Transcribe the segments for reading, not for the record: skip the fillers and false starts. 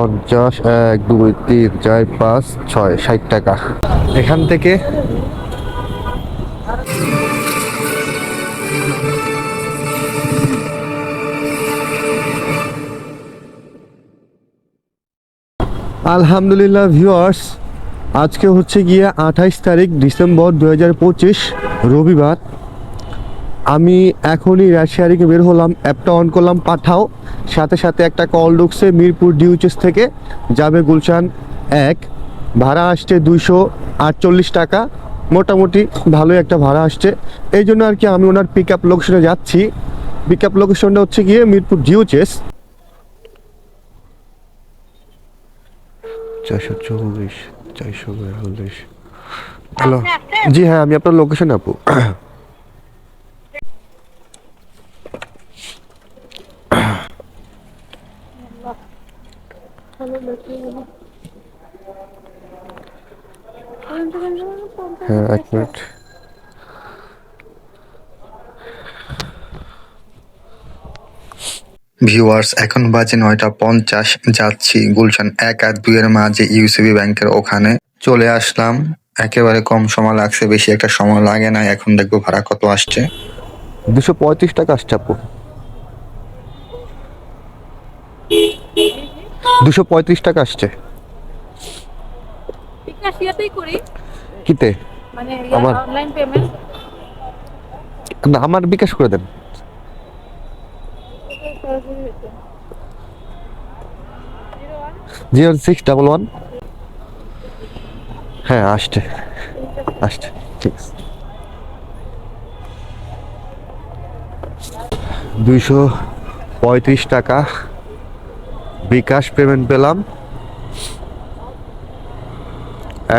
50, 1 2 3 4 5 6, 60 টাকা। এখান থেকে আলহামদুলিল্লাহ ভিউয়ার্স, আজকে হচ্ছে গিয়ে 28 তারিখ ডিসেম্বর 2025 রবিবার। আমি এখনই রাইড শেয়ারিংয়ে বের হলাম, অ্যাপটা অন করলাম, পাঠাও। সাথে সাথে একটা কল ঢুকছে মিরপুর ডিউচেস থেকে, যাবে গুলশান 1। ভাড়া আসছে 248 টাকা, মোটামুটি ভালোই একটা ভাড়া আসছে। এই জন্য আর কি আমি ওনার পিক আপ লোকেশনে যাচ্ছি। পিক আপ লোকেশনটা হচ্ছে গিয়ে মিরপুর ডিউচেস। 424 442। হ্যালো, জি হ্যাঁ, আমি আপনার লোকেশন আপু। হ্যাঁ, 1 মিনিট। ভিউয়ার্স, এখন বাজে 9:50। যাচ্ছি গুলশান 1 আর 2 এর মাঝে ইউসিবি ব্যাংকের ওখানে। চলে আসলাম, একেবারে কম সময় লাগছে, বেশি একটা সময় লাগে না। এখন দেখবো ভাড়া কত আসছে। 235 টাকা আসছে আপু। 235 টাকা আসছে। বিকাশ ইয়াতেই করি, কিতে? মানে আমার অনলাইন পেমেন্ট। না, আমার বিকাশ করে দেন। 0611। হ্যাঁ, আসছে আসছে, ঠিক আছে। 235 টাকা বিকাশ পেমেন্ট পেলাম।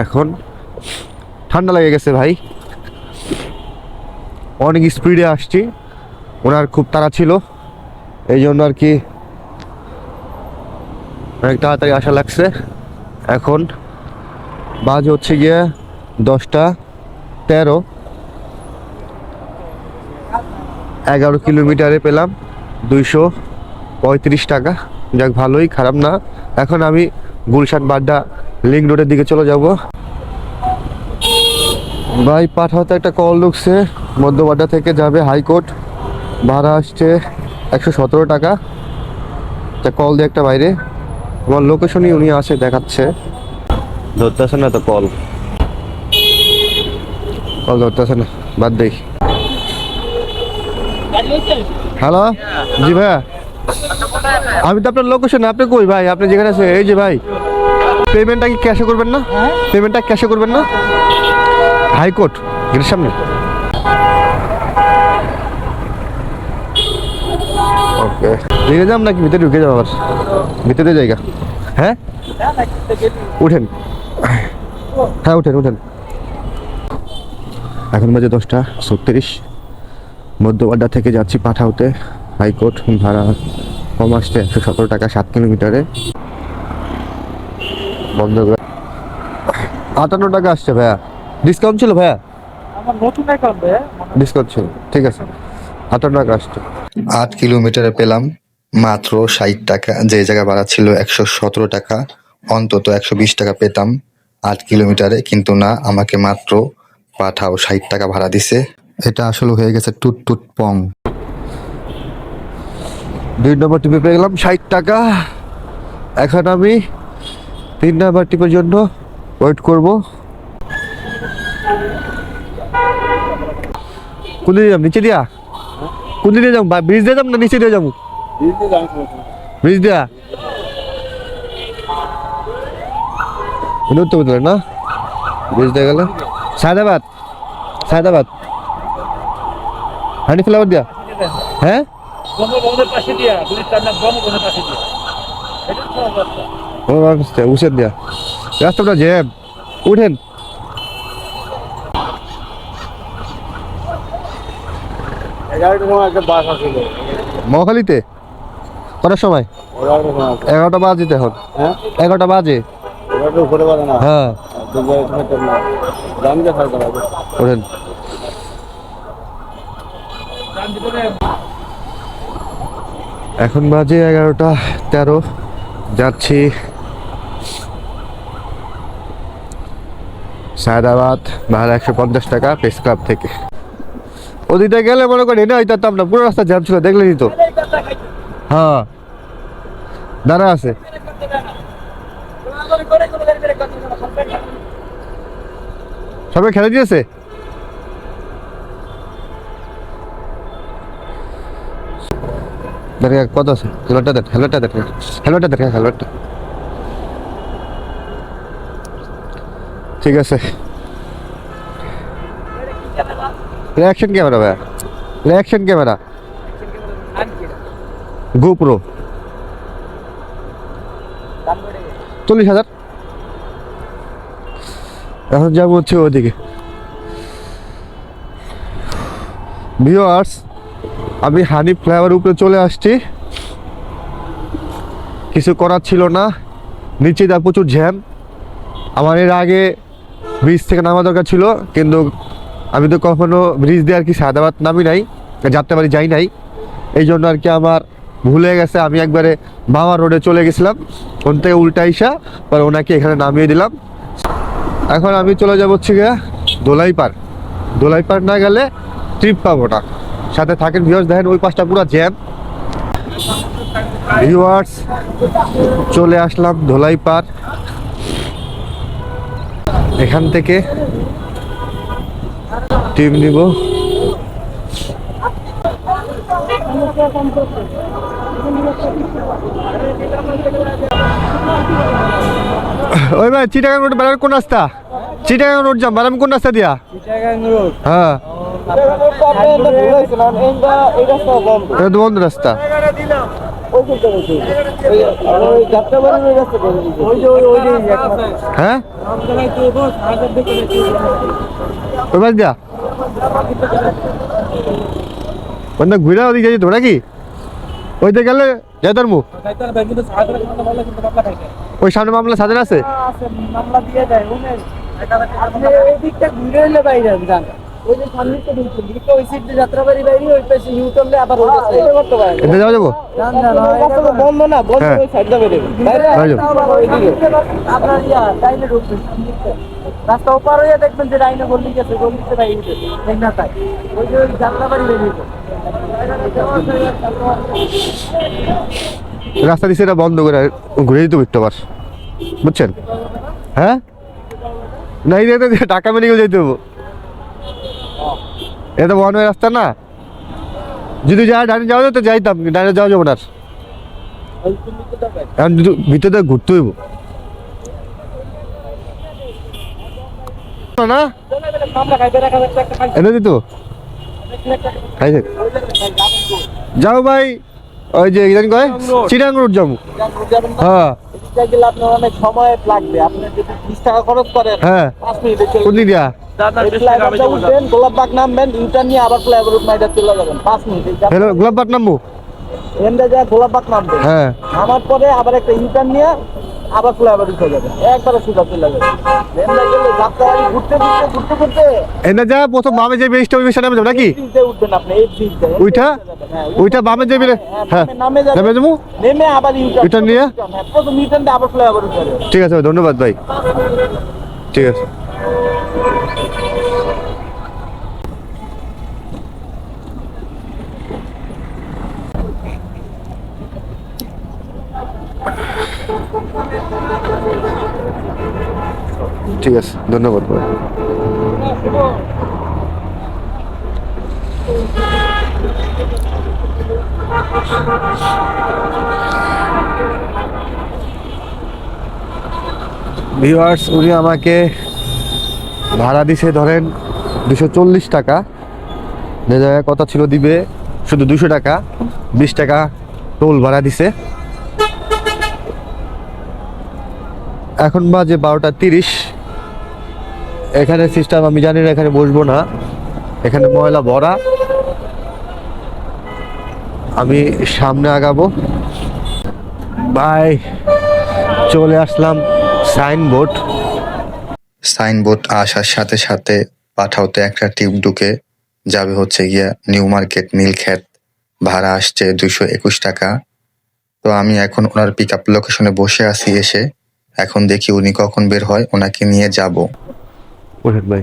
এখন ঠান্ডা লেগে গেছে ভাই, অনেক স্পিডে আসছি, ওনার খুব তাড়া ছিল, এই জন্য আর কি অনেক তাড়াতাড়ি আসা লাগছে। এখন বাজে হচ্ছে গিয়ে 10টা 13। 11 কিলোমিটারে পেলাম 235 টাকা। যাক, ভালোই, খারাপ না। এখন আমি গুলশান বাড্ডা লিংক রোডের দিকে চলে যাব। ভাই পাঠাতে একটা কল ঢুকছে, মধ্যবাড্ডা থেকে যাবে হাইকোর্ট, ভাড়া আসছে 117 টাকা। কল দিয়ে একটা বাইরে, আমার লোকেশনই উনি আসে দেখাচ্ছে, ধরতেছে না তো, কল ধরতেছে না, বাদ দেই। হ্যালো, জি ভাইয়া, আমি তো আপনার লোকেশনে। আপনি কই ভাই? আপনি যেখানে আছে, এই যে ভাই, পেমেন্টটা কি ক্যাশে করবেন না? পেমেন্টটা ক্যাশে করবেন না? হাইকোর্ট গেটের সামনে। ওকে, ঢুকে যাম নাকি ভিতরে? ঢুকে যাবো আবার ভিতরে জায়গা। হ্যাঁ, উঠেন। হ্যাঁ, উঠেন উঠেন। এখন বাজে 10টা 36। মধ্যবাড্ডা থেকে যাচ্ছি পাঠাওতে হাইকোর্ট। ভাড়া কম আসছে 117 টাকা 7 কিলোমিটারে। বন্ধ করে 58 টাকা আসছে ভাইয়া। ডিসকাউন্ট ছিল ভাইয়া? আমার নতুন অ্যাকাউন্ট ভাইয়া, ডিসকাউন্ট ছিল, ঠিক আছে। 58 টাকা আসছে। 8 কিলোমিটারে পেলাম মাত্র 60 টাকা। যে জায়গা ভাড়া ছিল 117 টাকা, অন্তত 120 টাকা পেতাম 8 কিলোমিটারে, কিন্তু না, আমাকে মাত্র পাঠাও 60 টাকা ভাড়া দিছে। এটা আসলে হয়ে গেছে টুট টুট পং। 2 নম্বর টিপে পেয়ে গেলাম 60 টাকা। এখন আমি 3 নম্বর টিপের জন্য ওয়েট করব। কোন দিকে যাম? নিচে দিয়া? কোন দিকে যাম? ব্রিজ দিয়ে যাম না নিচে দিয়ে যাবো? ব্রিজ দিয়া উঠতে বলতে না, ব্রিজ দিয়ে গেলে সায়দাবাদ। সায়দাবাদ হানি ফ্লাওয়ার দিয়া। হ্যাঁ, বঙ্গবন্ধুর পাশে দিয়া, তার নাম বঙ্গবন্ধুর পাশে দিয়া, এটা সহজ রাস্তা। উসেন দিয়া রাস্তাটা জ্যাম। উঠেন। একটা বাস আসছিল মহাখালীতে কটার সময়? 11টা বাজে এখন। হ্যাঁ, 11টা বাজে। ঘুরে পারে না। হ্যাঁ, ওঠেন। এখন বাজে 11টা 13। যাচ্ছি সায়দাবাদ ভাড়া 150 টাকা প্রেস ক্লাব থেকে। ওদিকে গেলে মনে করি এটা হইতাম না, পুরো রাস্তা জ্যাম ছিল, দেখলেনি তো। হ্যাঁ দাঁড়া আছে। সবাই খেলে দিয়েছে। কত আছে? হেলমেটটা দেখ, হেলমেটটা দেখ, হেলমেটটা দেখ, হেলমেটটা। ঠিক আছে। রিঅ্যাকশন ক্যামেরা ভাই, রিঅ্যাকশন ক্যামেরা গোপ্রো 40,000। এখন যাবো হচ্ছে ওদিকে। ভিউয়ার্স, আমি হানি ফ্লাইওভার উপরে চলে আসছি। কিছু করার ছিল না, নিচে যা প্রচুর জ্যাম। আমার এর আগে ব্রিজ থেকে নামা দরকার ছিল, কিন্তু আমি তো কখনো ব্রিজ দিয়ে আর কি সায়দাবাদ নামি নাই, যাত্রাবাড়ি যাই নাই। এই জন্য আর কি আমার ভুলে গেছে। আমি একবারে মামা রোডে চলে গেছিলাম, ওন থেকে উল্টা ইসা পর ওনাকে এখানে নামিয়ে দিলাম। এখন আমি চলে যাবো হচ্ছে গিয়ে দোলাইপাড়। দোলাইপাড় না গেলে ট্রিপ পাবো না। সাথে থাকেন ভিউয়ার্স, দেখেন ওই পাশটা পুরো জ্যাম। ভিউয়ার্স, চলে আসলাম দোলাইপাড়। এখান থেকে টিম নিব। ওই ভাই, চিটাগাং রোড বাড়ার কোন রাস্তা? চিটাগাং রোড যাম, বাড়াম কোন রাস্তা দিয়া? হ্যাঁ, এটা তো বন্ধ রাস্তা। হ্যাঁ, ওই বাস দিয়া ঘুরে ওদিকে যেত নাকি? ওইতে গেলে যাইতার মুখ ওই সামনে মামলা সাজানো আছে। যাওয়া যাবো রাস্তা ওপার হয়ে দেখবেন যে ডাইনে গল্লি গেছে, গল্লিতে বাইরে না তাই ওই যে যাত্রাবাড়ি বেরিয়ে রাস্তা দিচ্ছে, এটা বন্ধ করে ঘুরে দিতে পারতো আবার, বুঝছেন? হ্যাঁ, না এই টাকা মেডিকেল যেতে হবো। এটা ওয়ান ওয়ে রাস্তা না, যদি যা ডাইনে যাওয়া যেত যাইতাম, ডাইনে যাওয়া যাবো না। এখন ভিতরে ঘুরতে হইব না, এটা দিত যাও ভাই। ওই যে কয় চিটাগাং রোড যাবো। হ্যাঁ, আপনার অনেক সময় লাগবে। আপনি যদি 20 টাকা খরচ করেন, হ্যাঁ, 5 মিনিটে চলে কোন দিক দিয়া উঠবেন, গোলাপবাগ নামবেন, ইউটার্ন নিয়ে আবার ফ্লাইওভার রোড মাইডা চলে যাবেন 5 মিনিট। হ্যালো, গোলাপবাগ নামবো। এন্ডে যায় গোলাপবাগ নামবেন, হ্যাঁ, নামার পরে আবার একটা ইউটার্ন নিয়ে আবার ফ্লাইওভার উঠে যাবেন, একবারে সোজা চলে যাবেন। এন্ডে গেলে যাত্রাবাড়ি ঘুরতে ঘুরতে ঘুরতে ঘুরতে এনে যা প্রথম বামে যে ব্রিজটা, ওই ব্রিজটা নামে যাবো নাকি? ব্রিজে উঠবেন আপনি, এই ব্রিজে ওইটা ওইটা বামে যে ব্রিজ, হ্যাঁ নামে যাবো, নেমে আবার ইউটার্ন নিয়ে প্রথম ইউটার্ন দিয়ে আবার ফ্লাইওভার উঠে যাবেন। ঠিক আছে ভাই, ধন্যবাদ ভাই, ঠিক আছে। ঠিক আছে, ধন্যবাদ ভাই। ভিউয়ার্স, উনি আমাকে ভাড়া দিছে ধরেন 240 টাকা। যে জায়গায় কথা ছিল দিবে শুধু 200 টাকা, 20 টাকা টোল ভাড়া দিছে। এখন বাজে 12:30। এখানে সিস্টেম আমি জানি না, এখানে বসবো না, এখানে ময়লা ভরা। আমি সামনে আগাবো। ভাই, চলে আসলাম সাইনবোর্ড। সাইনবোর্ড আসার সাথে সাথে পাঠাওতে একটা টিউব ঢুকে যাবে হচ্ছে গিয়া নিউ মার্কেট নীলক্ষেত। ভাড়া আসছে 221 টাকা। তো আমি এখন ওনার পিক আপ লোকেশনে বসে আছি এসে। এখন দেখি উনি কখন বের হয়, ওনাকে নিয়ে যাব। ওঠেন ভাই।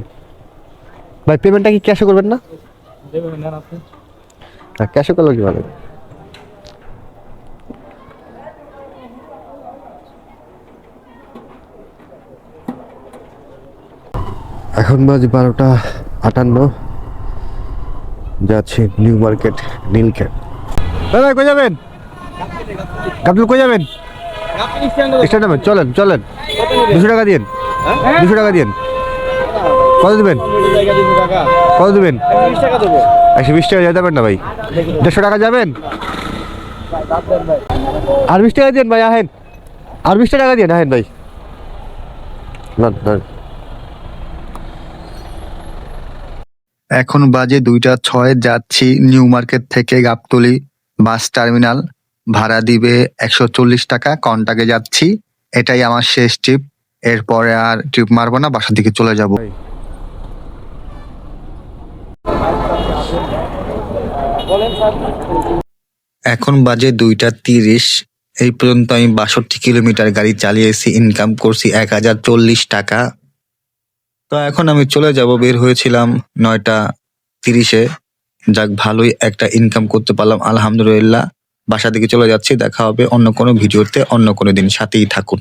ভাই পেমেন্টটা কি ক্যাশে করবেন না? দেবেন নেন আপনি। হ্যাঁ, ক্যাশে করলে কি ভালো। এখন বাজে 12:58, যাচ্ছি নিউ মার্কেট নীলক্ষেত। ভাই কই যাবেন? কাপড় কই যাবেন? আপনি স্ট্যান্ডে স্ট্যান্ড নামেন, চলেন চলেন। 200 টাকা দিন, হ্যাঁ 200 টাকা দিন। কত দিবেন? জায়গা 200 টাকা কত দিবেন? 20 টাকা দেবো 120 টাকা যেতে পারেন না ভাই? 150 টাকা যাবেন? আর 20 টাকা দিন ভাই, আহেন। আর 20 টাকা দিন, আহেন ভাই। না না, এখন বাজে 2টা 6, যাচ্ছি নিউ মার্কেট থেকে গাবতলী বাস টার্মিনাল। ভাড়া দিবে 140 টাকা, কন্টাকে যাচ্ছি। এটাই আমার শেষ ট্রিপ, এরপরে আর ট্রিপ মারবো না, বাসার দিকে চলে যাব। ভাই। বলেন স্যার এখন বাজে 2টা 30। এই পর্যন্ত আমি 62 কিলোমিটার গাড়ি চালিয়েছি, ইনকাম করছি 1040 টাকা। তো এখন আমি চলে যাব, বের হয়েছিলাম 9টা 30-এ। যাক, ভালোই একটা ইনকাম করতে পারলাম আলহামদুলিল্লাহ। বাসা দিকে চলে যাচ্ছি, দেখা হবে অন্য কোনো ভিডিওতে অন্য কোনো দিন, সাথেই থাকুন।